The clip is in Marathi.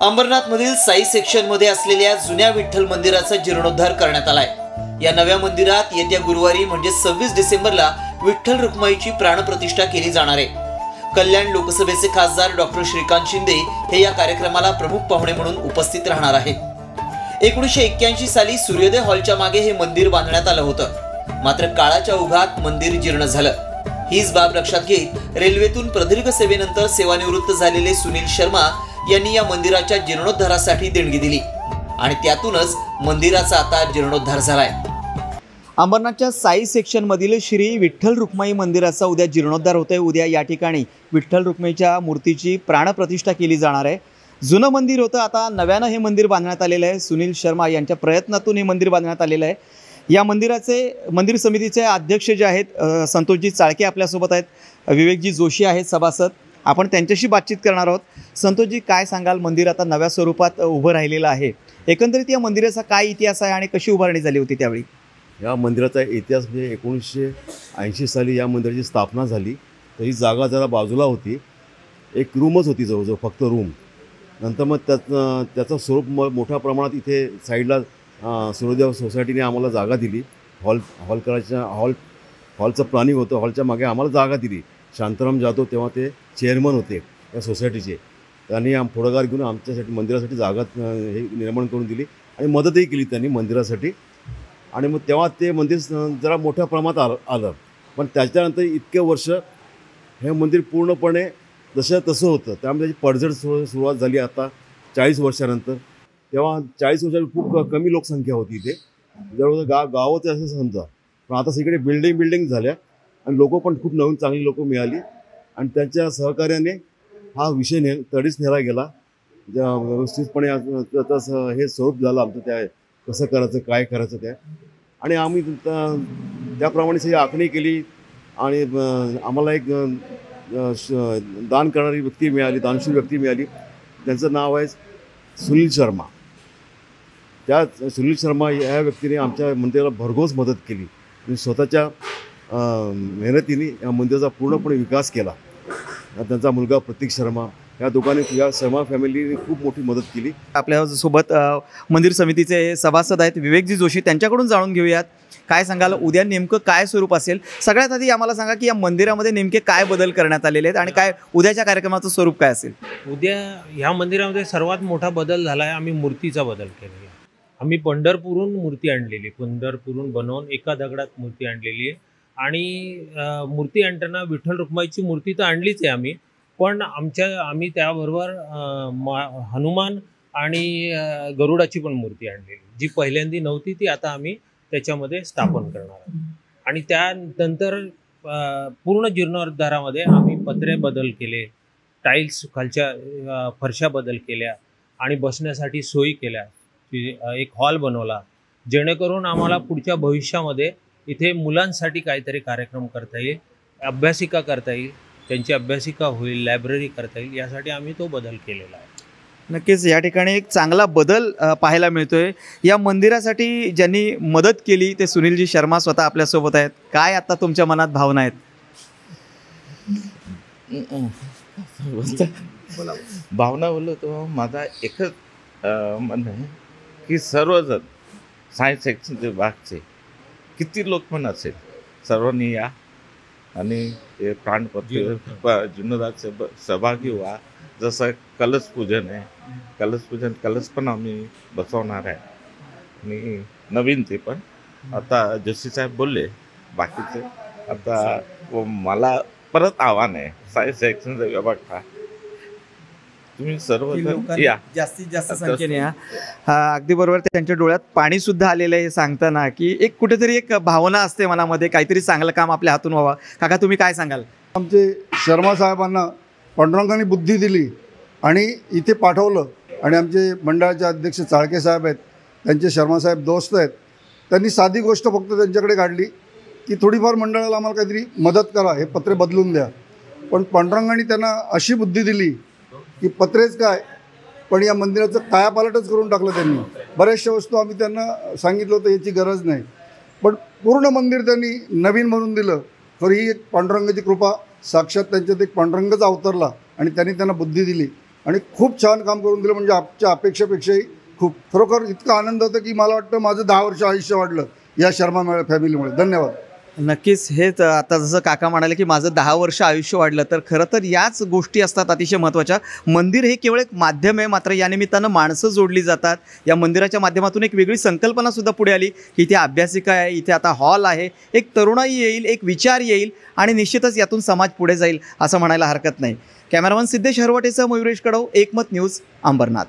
अंबरनाथमधील साई सेक्शनमध्ये असलेल्या जुन्या विठ्ठल मंदिराचा जीर्णोद्धार करण्यात आलाय। या नव्या मंदिरात येत्या गुरुवारी म्हणजे 26 डिसेंबरला विठ्ठल रुक्माईची प्राणप्रतिष्ठा केली जाणार आहे। कल्याण लोकसभेचे खासदार डॉक्टर श्रीकांत शिंदे हे या कार्यक्रमाला प्रमुख पाहुणे म्हणून उपस्थित राहणार आहेत। 1981 साली सूर्योदय हॉलच्या मागे हे मंदिर बांधण्यात आलं होतं, मात्र काळाच्या ओघात मंदिर जीर्ण झालं। हीच बाब लक्षात घेत रेल्वेतून प्रदीर्घ सेवेनंतर सेवानिवृत्त झालेले सुनील शर्मा यांनी या मंदिराच्या जीर्णोद्धारासाठी देणगी दिली आणि त्यातूनच मंदिराचा आता जीर्णोद्धार झालाय। अंबरनाथच्या साई सेक्शन मधील श्री विठ्ठल रुक्माई मंदिराचा उद्या जीर्णोद्धार होतोय। उद्या या ठिकाणी विठ्ठल रुक्माईच्या मूर्तीची प्राणप्रतिष्ठा केली जाणार आहे। जुनं मंदिर होतं, आता नव्यानं हे मंदिर बांधण्यात आलेलं आहे। सुनील शर्मा यांच्या प्रयत्नातून हे मंदिर बांधण्यात आलेलं आहे। या मंदिर समितीचे अध्यक्ष जे आहेत संतोषजी चाळके आपल्यासोबत आहेत, विवेकजी जोशी आहेत सभासद, आपण त्यांच्याशी बातचीत करणार आहोत। संतोषजी, काय सांगाल, मंदिर आता नव्या स्वरूपात उभं राहिलेलं आहे, एकंदरीत या मंदिराचा काय इतिहास आहे आणि कशी उभारणी झाली होती त्यावेळी? या मंदिराचा इतिहास म्हणजे 1980 साली या मंदिराची स्थापना झाली। तर ही जागा जरा बाजूला होती, एक रूमच होती जवळजवळ, फक्त रूम। नंतर मग त्याचं स्वरूप मोठ्या प्रमाणात इथे साईडला सूर्योदय सोसायटीने आम्हाला जागा दिली। हॉलचं प्लॅनिंग होतं, हॉलच्या मागे आम्हाला जागा दिली। शांताराम जाधव तेव्हा ते चेअरमन होते या सोसायटीचे, त्यांनी पुढाकार घेऊन आमच्यासाठी मंदिरासाठी जागा हे निर्माण करून दिली आणि मदतही केली त्यांनी मंदिरासाठी। आणि मग तेव्हा ते मंदिर जरा मोठ्या प्रमाणात आलं, पण त्याच्यानंतर इतके वर्ष हे मंदिर पूर्णपणे जसं तसं होतं। त्यामुळे त्याची पडझड सुरुवात झाली आता 40 वर्षानंतर। तेव्हा 40 वर्षांनी खूप कमी लोकसंख्या होती इथे, जवळजवळ गावच असं समजा, पण आता सगळीकडे बिल्डिंग झाल्या आणि लोक पण खूप नवीन चांगली लोक मिळाली आणि त्यांच्या सहकार्याने हा विषय तडीस नेला गेला। व्यवस्थितपणे हे स्वरूप झालं आमचं, त्या कसं करायचं काय करायचं त्या, आणि आम्ही त्याप्रमाणे सगळी आखणी केली आणि आम्हाला एक दान करणारी व्यक्ती मिळाली, दानशूर व्यक्ती मिळाली, त्यांचं नाव आहे सुनील शर्मा। त्या सुनील शर्मा या व्यक्तीने आमच्या मंदिराला भरघोस मदत केली आणि स्वतःच्या मेहनतीने या मंदिराचा पूर्णपणे विकास केला। त्यांचा मुलगा प्रतीक शर्मा, या दोघांनी या शर्मा फॅमिलीने खूप मोठी मदत केली। आपल्यासोबत मंदिर समितीचे सभासद आहेत विवेकजी जोशी, त्यांच्याकडून जाणून घेऊयात, काय सांगाल उद्या नेमकं काय स्वरूप असेल? सगळ्यात आधी आम्हाला सांगा की या मंदिरामध्ये नेमके काय बदल करण्यात आलेले आहेत आणि काय उद्याच्या कार्यक्रमाचं स्वरूप काय असेल? उद्या ह्या मंदिरामध्ये सर्वात मोठा बदल झाला आहे, आम्ही मूर्तीचा बदल केलेला आहे। आम्ही पंढरपूरहून मूर्ती आणलेली, पंढरपूरहून बनवून एका दगडात मूर्ती आणलेली आहे आणि मूर्ती आणताना विठ्ठल रुक्माईची मूर्ती तर आणलीच आहे आम्ही, पण आम्ही त्याबरोबर हनुमान आणि गरुडाची पण मूर्ती आणलेली, जी पहिल्यांदी नव्हती, ती आता आम्ही त्याच्यामध्ये स्थापन करणार आहोत। आणि त्यानंतर पूर्ण जीर्णोद्धारामध्ये आम्ही पत्रे बदल केले, टाईल्स खालच्या फरशा बदल केल्या आणि बसण्यासाठी सोयी केल्या, एक हॉल बनवला, जेणेकरून आम्हाला पुढच्या भविष्यामध्ये इथे मुलांसाठी काहीतरी कार्यक्रम करता येईल, अभ्यासिका करता येईल, त्यांची अभ्यासिका होईल, लायब्ररी करता येईल, यासाठी आम्ही तो बदल केलेला आहे। नक्कीच या ठिकाणी एक चांगला बदल पाहायला मिळतोय। या मंदिरासाठी ज्यांनी मदत केली ते सुनीलजी शर्मा स्वतः आपल्यासोबत आहेत। काय आता तुमच्या मनात भावना आहेत? भावना बोललो तो माझा एकच म्हणणं आहे की सर्वजण सायन्स सेक्शनचे भागचे किती लोक पण असेल, सर्वांनी या आणि जीर्णोद्धाराचे सहभागी व्हा। जसं कलश पूजन आहे, कलश पण आम्ही बसवणार आहे आणि नवीन ते पण आता जोशी साहेब बोलले बाकीचे। आता मला परत आव्हान आहे, सायन्स सेक्शनचा विभाग हा तुम्ही सर्व या, जास्तीत जास्त संख्येने या। अगदी बरोबर, त्यांच्या डोळ्यात पाणी सुद्धा आलेलं आहे सांगताना की एक कुठेतरी एक भावना असते मनामध्ये, काहीतरी चांगलं काम आपल्या हातून व्हावं। काका, तुम्ही काय सांगाल? आमचे शर्मा साहेबांना पांडुरंगाने बुद्धी दिली आणि इथे पाठवलं आणि आमचे मंडळाचे अध्यक्ष चाळके साहेब आहेत, त्यांचे शर्मा साहेब दोस्त आहेत, त्यांनी साधी गोष्ट फक्त त्यांच्याकडे काढली की थोडीफार मंडळाला आम्हाला काहीतरी मदत करा, हे पत्रे बदलून द्या। पण पांडुरंगाने त्यांना अशी बुद्धी दिली की पत्रेच काय, पण या मंदिराचं कायापालटच करून टाकलं त्यांनी। बऱ्याचशा वस्तू आम्ही त्यांना सांगितलं होतं याची गरज नाही, पण पूर्ण मंदिर त्यांनी नवीन म्हणून दिलं। तर ही एक पांडुरंगाची कृपा, साक्षात त्यांच्यात एक पांडुरंगच अवतरला आणि त्यांनी त्यांना बुद्धी दिली आणि खूप छान काम करून दिलं, म्हणजे आमच्या अपेक्षेपेक्षाही खूप. खरोखर इतका आनंद होता की मला वाटतं माझं 10 वर्ष आयुष्य वाढलं या शर्मा फॅमिलीमुळे. धन्यवाद. नक्कीच हेच आता जसं काका म्हणाले की माझं 10 वर्ष आयुष्य वाढलं, तर खरं तर याच गोष्टी असतात अतिशय महत्त्वाच्या. मंदिर हे केवळ एक माध्यम आहे, मात्र या निमित्तानं माणसं जोडली जातात. या मंदिराच्या माध्यमातून एक वेगळी संकल्पनासुद्धा पुढे आली की इथे अभ्यासिका आहे, इथे आता हॉल आहे, एक तरुणाई येईल, एक विचार येईल आणि निश्चितच यातून समाज पुढे जाईल असं म्हणायला हरकत नाही. कॅमेरामन सिद्धेश हरवटेसह मयुरेश कडव, एकमत न्यूज, अंबरनाथ.